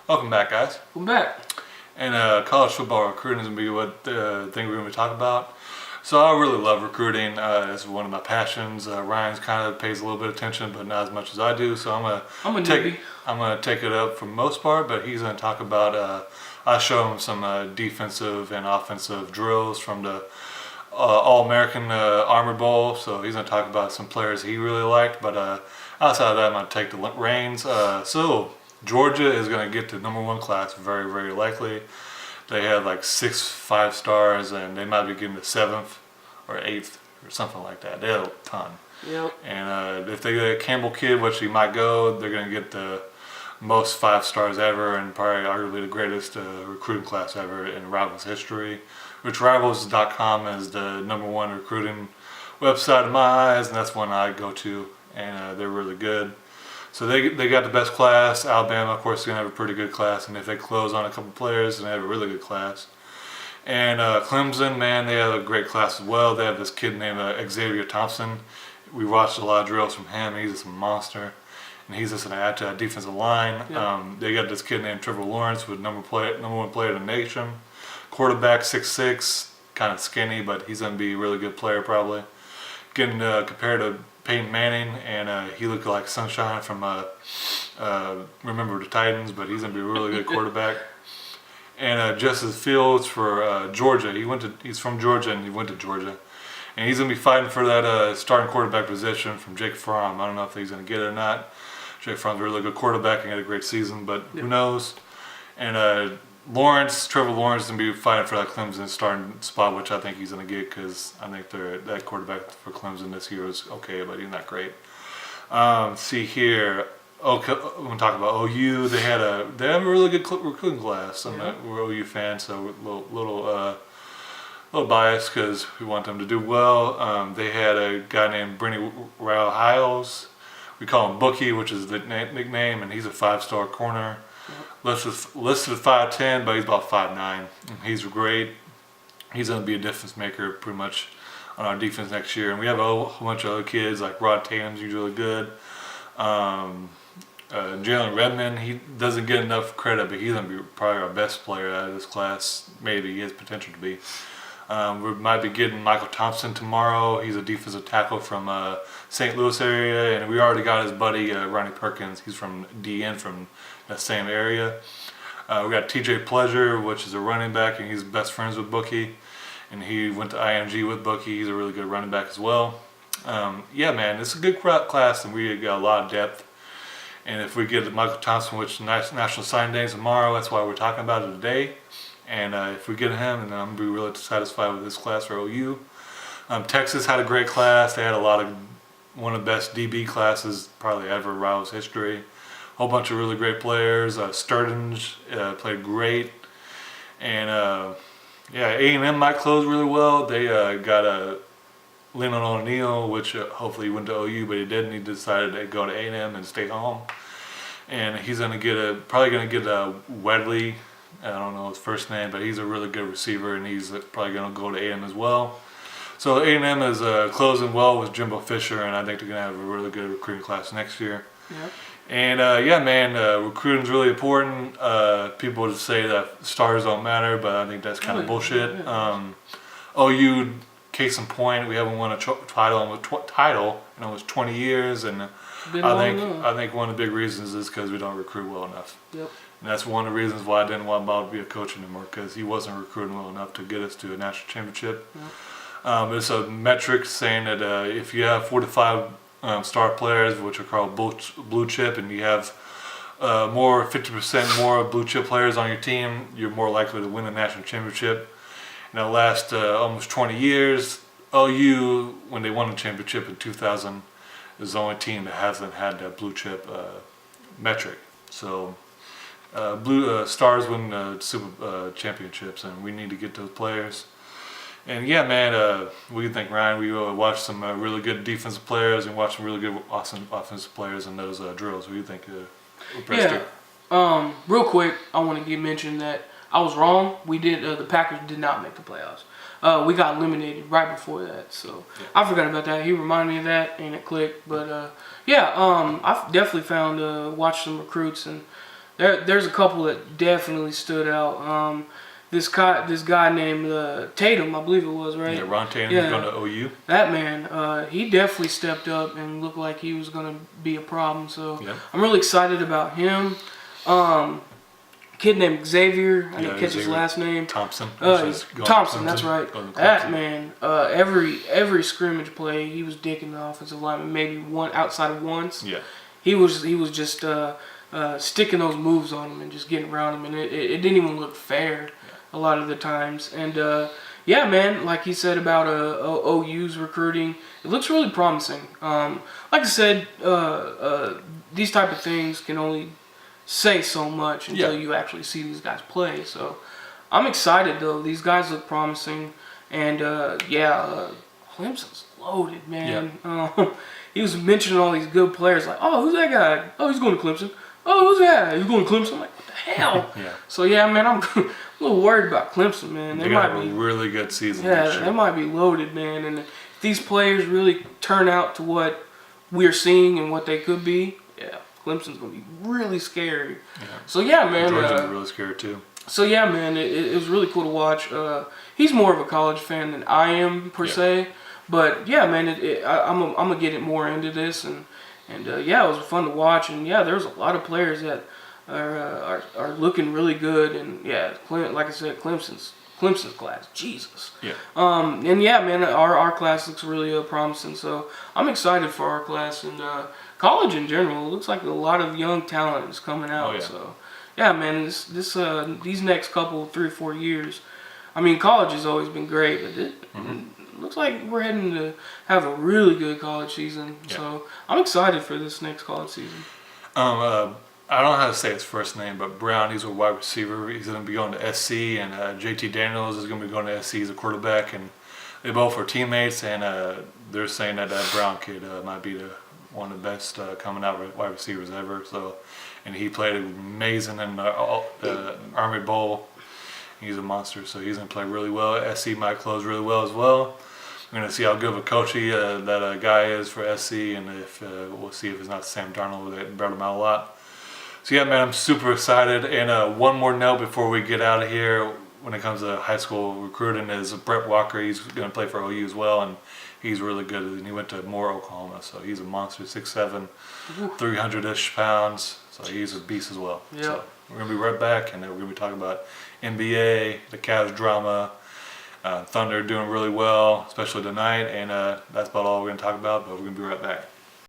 Welcome back, guys. Welcome back. And college football recruiting is going to be what thing we're going to talk about. So I really love recruiting. It's one of my passions. Ryan's kind of pays a little bit of attention, but not as much as I do. So I'm I'm a newbie. gonna take it up for the most part. But he's going to talk about. I show him some defensive and offensive drills from the All-American Armor Bowl. So he's going to talk about some players he really liked. But outside of that, I'm going to take the reins. So Georgia is going to get the #1 class, very, very likely. They have like 6 5-stars, and they might be getting the 7th or 8th or something like that. They have a ton. Yep. And if they get a Campbell kid, which he might go, they're going to get the most 5-stars ever, and probably arguably the greatest recruiting class ever in Rivals history. Which Rivals.com is the #1 recruiting website in my eyes, and that's one I go to, and they're really good. So they got the best class. Alabama, of course, is going to have a pretty good class. And if they close on a couple players, then they have a really good class. And Clemson, man, they have a great class as well. They have this kid named Xavier Thompson. We watched a lot of drills from him. He's just a monster. And he's just an add to that defensive line. Yep. They got this kid named Trevor Lawrence, with #1 player in the nation. Quarterback, 6'6", kind of skinny, but he's going to be a really good player probably. Getting compared to Peyton Manning, and he looked like sunshine from Remember the Titans, but he's gonna be a really good quarterback. And Justice Fields for Georgia. He's from Georgia, and he went to Georgia, and he's gonna be fighting for that starting quarterback position from Jake Fromm. I don't know if he's gonna get it or not. Jake Fromm's a really good quarterback and had a great season, but who knows? And Trevor Lawrence is going to be fighting for that Clemson starting spot, which I think he's going to get, because I think that quarterback for Clemson this year is okay, but he's not great. See here, okay, we're going to talk about OU. They have a really good recruiting class. We're OU fans, so we're a little biased because we want them to do well. They had a guy named Brenny Hiles. We call him Bookie, which is the nickname, and he's a 5-star corner. Listed at 5'10", but he's about 5'9". He's great. He's going to be a difference maker pretty much on our defense next year. And we have a whole bunch of other kids, like Rod Tatum's usually good. Jalen Redmond, he doesn't get enough credit, but he's going to be probably our best player out of this class. Maybe he has potential to be. We might be getting Michael Thompson tomorrow. He's a defensive tackle from St. Louis area, and we already got his buddy Ronnie Perkins. He's from DN from that same area. We got TJ Pleasure, which is a running back, and he's best friends with Bookie, and he went to IMG with Bookie. He's a really good running back as well. Yeah, man, it's a good class, and we got a lot of depth. And if we get Michael Thompson, which is National Signing Day tomorrow, that's why we're talking about it today. And if we get him, then I'm going to be really satisfied with this class for OU. Texas had a great class. They had one of the best DB classes probably ever in Rivals history. A whole bunch of really great players. Sturgeon played great. And A&M might close really well. They got Lennon O'Neal, which hopefully went to OU, but he didn't. He decided to go to A&M and stay home. And he's probably going to get Wedley. I don't know his first name, but he's a really good receiver, and he's probably going to go to A&M as well. So A&M is closing well with Jimbo Fisher, and I think they're going to have a really good recruiting class next year. Yep. And yeah, man, recruiting's really important. People just say that stars don't matter, but I think that's kind of bullshit. OU, case in point, we haven't won a title in almost 20 years, and I think one of the big reasons is because we don't recruit well enough. Yep. And that's one of the reasons why I didn't want Bob to be a coach anymore, because he wasn't recruiting well enough to get us to a national championship. Yep. It's a metric saying that if you have 4 to 5 star players, which are called blue chip, and you have 50% more blue chip players on your team, you're more likely to win a national championship. In the last almost 20 years, OU, when they won the championship in 2000, is the only team that hasn't had that blue chip metric. So blue stars win super championships, and we need to get those players. And yeah, man, what do you think, Ryan? We watched some really good defensive players and watched some really good, awesome offensive players in those drills. What do you think? Real quick, I want to mention that I was wrong. The Packers did not make the playoffs. We got eliminated right before that, so I forgot about that. He reminded me of that, and it clicked. But I've definitely watched some recruits, and There's a couple that definitely stood out. This guy named Tatum, I believe it was, right? Yeah, Ron Tatum Yeah. going to OU. That man, he definitely stepped up and looked like he was going to be a problem. So Yep. I'm really excited about him. Kid named Xavier, I didn't catch his Xavier last name. Thompson. Thompson, that's right. Going to That Clemson. man, every scrimmage play, he was dicking the offensive lineman. Maybe one outside of once. Yeah. He was just sticking those moves on him and just getting around him, and it didn't even look fair a lot of the times. And yeah, man, like he said about OU's recruiting, it looks really promising. Like I said, these type of things can only say so much until Yeah. you actually see these guys play. So I'm excited though. These guys look promising, and Clemson's loaded, man. He was mentioning all these good players, like, oh, who's that guy? Oh, he's going to Clemson. Oh, who's that? He's going to Clemson. I'm like, what the hell? Yeah. So yeah, man, I'm a little worried about Clemson, man. They might have a really good season this They year. might be loaded, man. And if these players really turn out to what we're seeing and what they could be, yeah, Clemson's gonna be really scary. Yeah. So yeah, man. Georgia's really scared too. So yeah, man, it was really cool to watch. He's more of a college fan than I am per se, but yeah, man, I'm gonna get it more into this, and yeah, it was fun to watch, and yeah, there's a lot of players that are looking really good, and yeah, like I said, Clemson's class, Jesus. Yeah. And yeah, man, our class looks really promising, so I'm excited for our class, and college in general. It looks like a lot of young talent is coming out. Oh, yeah. So yeah, man, these next couple 3 or 4 years, I mean, college has always been great, but it looks like we're heading to have a really good college season. Yeah. So I'm excited for this next college season. I don't know how to say his first name, but Brown, he's a wide receiver. He's going to be going to SC, and JT Daniels is going to be going to SC as a quarterback, and they both are teammates, and they're saying that Brown kid might be one of the best coming out wide receivers ever. So, and he played amazing in the Army Bowl. He's a monster, so he's going to play really well. SC might close really well as well. We're going to see how good of a coach that guy is for SC, and if we'll see if it's not Sam Darnold that brought him out a lot. So yeah, man, I'm super excited. And one more note before we get out of here, when it comes to high school recruiting, is Brett Walker. He's going to play for OU as well, and he's really good. And he went to Moore, Oklahoma, so he's a monster, 6'7", 300-ish pounds. So he's a beast as well. Yeah. So we're going to be right back, and then we're going to be talking about NBA, the Cavs drama, Thunder doing really well, especially tonight, and that's about all we're going to talk about, but we're going to be right back.